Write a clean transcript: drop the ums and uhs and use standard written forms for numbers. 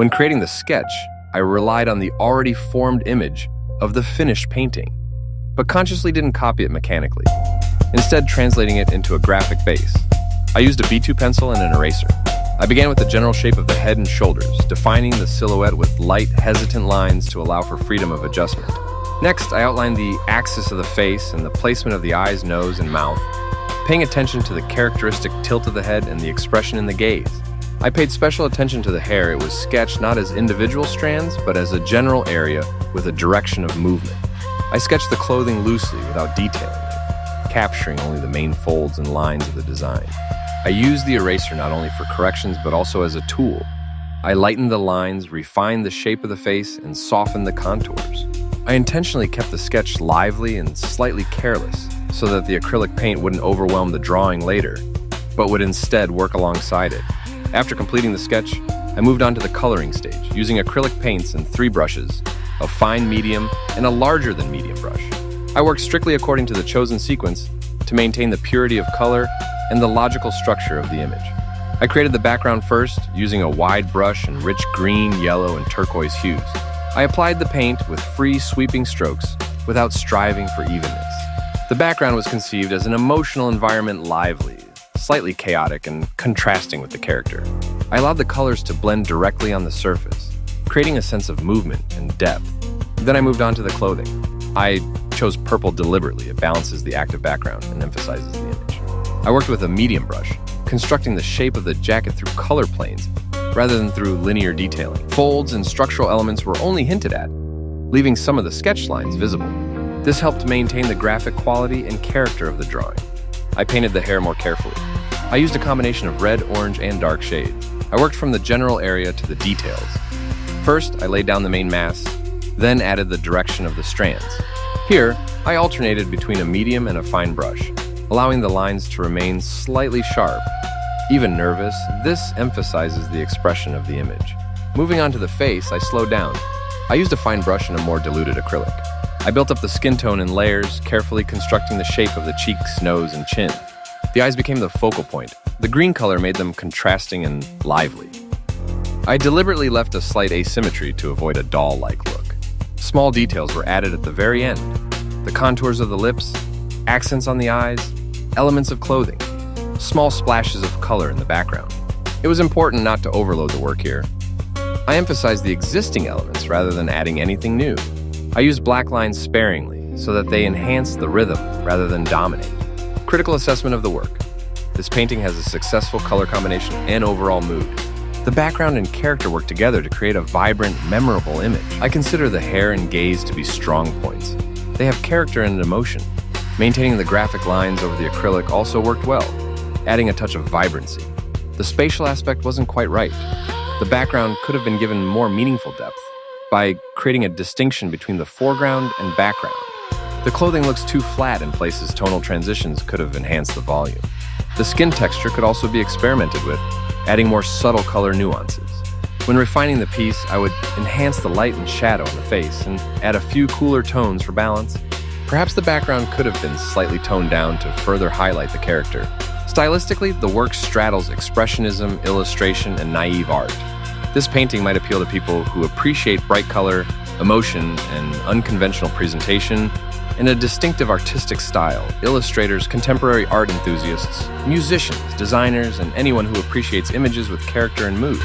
When creating the sketch, I relied on the already formed image of the finished painting, but consciously didn't copy it mechanically, instead translating it into a graphic base. I used a B2 pencil and an eraser. I began with the general shape of the head and shoulders, defining the silhouette with light, hesitant lines to allow for freedom of adjustment. Next, I outlined the axis of the face and the placement of the eyes, nose, and mouth, paying attention to the characteristic tilt of the head and the expression in the gaze. I paid special attention to the hair. It was sketched not as individual strands, but as a general area with a direction of movement. I sketched the clothing loosely without detailing it, capturing only the main folds and lines of the design. I used the eraser not only for corrections, but also as a tool. I lightened the lines, refined the shape of the face, and softened the contours. I intentionally kept the sketch lively and slightly careless, so that the acrylic paint wouldn't overwhelm the drawing later, but would instead work alongside it. After completing the sketch, I moved on to the coloring stage, using acrylic paints and 3 brushes, a fine medium and a larger than medium brush. I worked strictly according to the chosen sequence to maintain the purity of color and the logical structure of the image. I created the background first, using a wide brush and rich green, yellow, and turquoise hues. I applied the paint with free, sweeping strokes without striving for evenness. The background was conceived as an emotional environment, lively, slightly chaotic, and contrasting with the character. I allowed the colors to blend directly on the surface, creating a sense of movement and depth. Then I moved on to the clothing. I chose purple deliberately. It balances the active background and emphasizes the image. I worked with a medium brush, constructing the shape of the jacket through color planes rather than through linear detailing. Folds and structural elements were only hinted at, leaving some of the sketch lines visible. This helped maintain the graphic quality and character of the drawing. I painted the hair more carefully. I used a combination of red, orange, and dark shades. I worked from the general area to the details. First, I laid down the main mass, then added the direction of the strands. Here, I alternated between a medium and a fine brush, allowing the lines to remain slightly sharp. Even nervous, this emphasizes the expression of the image. Moving on to the face, I slowed down. I used a fine brush and a more diluted acrylic. I built up the skin tone in layers, carefully constructing the shape of the cheeks, nose, and chin. The eyes became the focal point. The green color made them contrasting and lively. I deliberately left a slight asymmetry to avoid a doll-like look. Small details were added at the very end. The contours of the lips, accents on the eyes, elements of clothing, small splashes of color in the background. It was important not to overload the work here. I emphasized the existing elements rather than adding anything new. I used black lines sparingly so that they enhance the rhythm rather than dominate. Critical assessment of the work. This painting has a successful color combination and overall mood. The background and character work together to create a vibrant, memorable image. I consider the hair and gaze to be strong points. They have character and emotion. Maintaining the graphic lines over the acrylic also worked well, adding a touch of vibrancy. The spatial aspect wasn't quite right. The background could have been given more meaningful depth by creating a distinction between the foreground and background. The clothing looks too flat in places. Tonal transitions could have enhanced the volume. The skin texture could also be experimented with, adding more subtle color nuances. When refining the piece, I would enhance the light and shadow in the face and add a few cooler tones for balance. Perhaps the background could have been slightly toned down to further highlight the character. Stylistically, the work straddles expressionism, illustration, and naive art. This painting might appeal to people who appreciate bright color, emotion, and unconventional presentation, and a distinctive artistic style. Illustrators, contemporary art enthusiasts, musicians, designers, and anyone who appreciates images with character and mood.